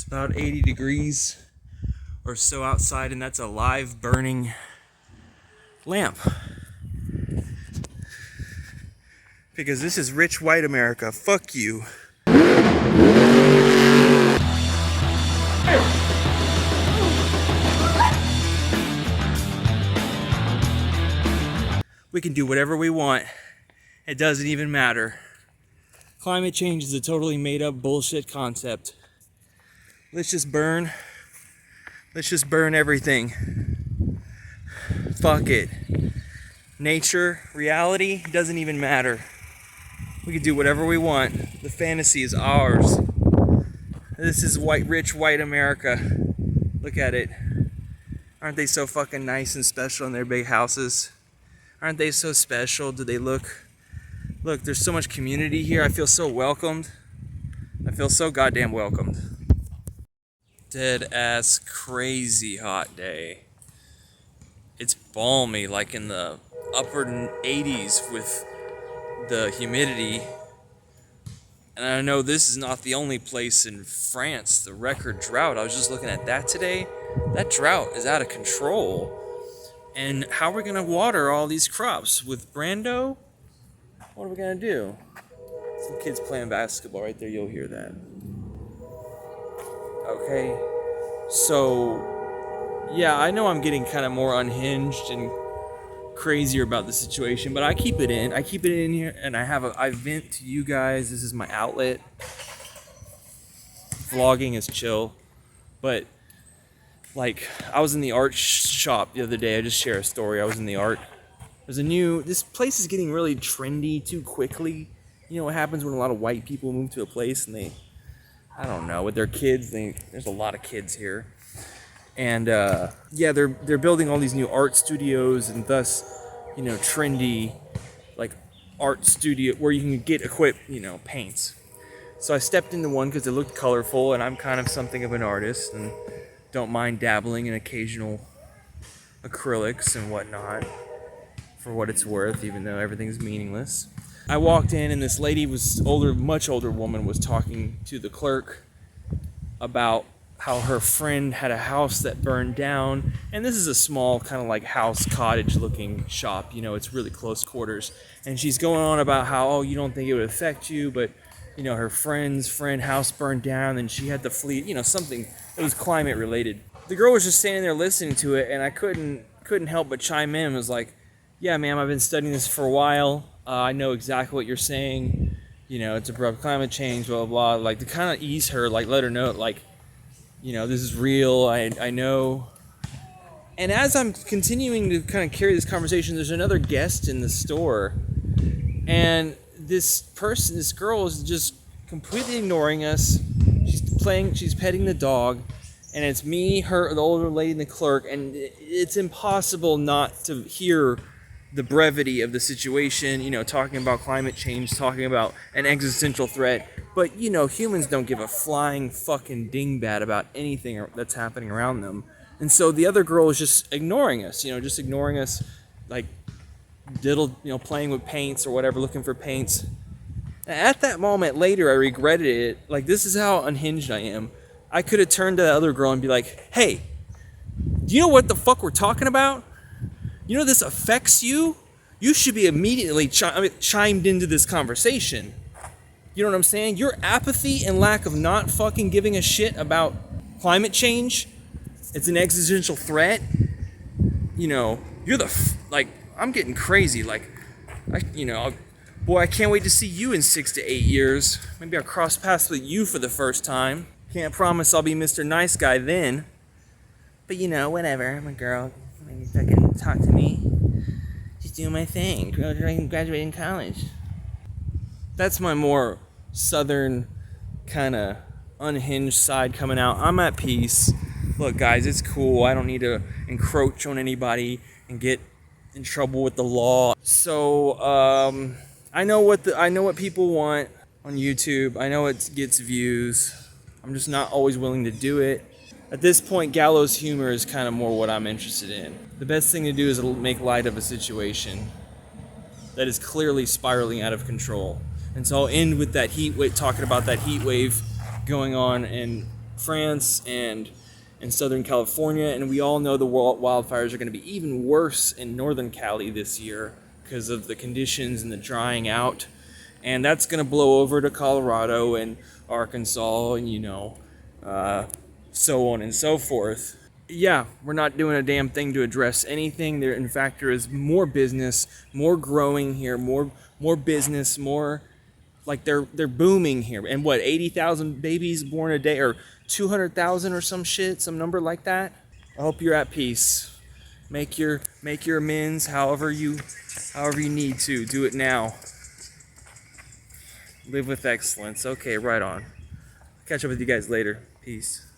It's about 80 degrees or so outside, and that's a live burning lamp. Because this is rich white America. Fuck you. We can do whatever we want. It doesn't even matter. Climate change is a totally made up bullshit concept. Let's just burn. Let's just burn everything. Fuck it. Nature, reality, doesn't even matter. We can do whatever we want. The fantasy is ours. This is rich white America. Look at it. Aren't they so fucking nice and special in their big houses? Aren't they so special? Do they look? Look, there's so much community here. I feel so welcomed. I feel so goddamn welcomed. Dead ass crazy hot day. It's balmy, like in the upper 80s with the humidity. And I know this is not the only place in France, the record drought. I was just looking at that today. That drought is out of control. And how are we gonna water all these crops? With Brando? What are we gonna do? Some kids playing basketball right there, you'll hear that. Okay, so yeah, I know I'm getting kind of more unhinged and crazier about the situation, but I keep it in here, and I vent to you guys. This is my outlet. Vlogging is chill, but like, I was in the art shop the other day. I just share a story. I was in the art. This place is getting really trendy too quickly. You know what happens when a lot of white people move to a place and I don't know, with their kids, there's a lot of kids here. And yeah, they're building all these new art studios and thus, trendy, like, art studio where you can get equipped, paints. So I stepped into one because it looked colorful, and I'm kind of something of an artist and don't mind dabbling in occasional acrylics and whatnot for what it's worth, even though everything's meaningless. I walked in, and this lady much older woman was talking to the clerk about how her friend had a house that burned down, and this is a small kind of like house cottage looking shop, it's really close quarters, and she's going on about how, oh, you don't think it would affect you, but her friend's house burned down and she had to flee, something that was climate related. The girl was just standing there listening to it, and I couldn't help but chime in. I was like, yeah, ma'am, I've been studying this for a while. I know exactly what you're saying. It's abrupt climate change, blah, blah, blah. Like, to kind of ease her, like, let her know, like, this is real. I know. And as I'm continuing to kind of carry this conversation, there's another guest in the store. And this girl is just completely ignoring us. She's petting the dog. And it's me, her, the older lady, and the clerk. And it's impossible not to hear the brevity of the situation, talking about climate change, talking about an existential threat. But, humans don't give a flying fucking dingbat about anything that's happening around them. And so the other girl is just ignoring us, like playing with paints or whatever, looking for paints. At that moment later, I regretted it. Like, this is how unhinged I am. I could have turned to the other girl and be like, hey, do you know what the fuck we're talking about? This affects you? You should be immediately chimed into this conversation. You know what I'm saying? Your apathy and lack of not fucking giving a shit about climate change, it's an existential threat. You're I'm getting crazy. Like, boy, I can't wait to see you in 6 to 8 years. Maybe I'll cross paths with you for the first time. Can't promise I'll be Mr. Nice Guy then. But whatever. I'm a girl. Maybe fucking talk to me. Just doing my thing. Graduating college. That's my more southern kind of unhinged side coming out. I'm at peace. Look, guys, it's cool. I don't need to encroach on anybody and get in trouble with the law. So I know what people want on YouTube. I know it gets views. I'm just not always willing to do it. At this point, gallows humor is kind of more what I'm interested in. The best thing to do is make light of a situation that is clearly spiraling out of control. And so I'll end with that heat wave, talking about that heat wave going on in France and in Southern California, and we all know the wildfires are going to be even worse in Northern Cali this year because of the conditions and the drying out. And that's going to blow over to Colorado and Arkansas and, so on and so forth. Yeah, we're not doing a damn thing to address anything. There, in fact, there is more business, more growing here, more business, more like they're booming here. And what, 80,000 babies born a day, or 200,000 or some shit, some number like that. I hope you're at peace. Make your amends however you need to. Do it now. Live with excellence. Okay, right on. Catch up with you guys later. Peace.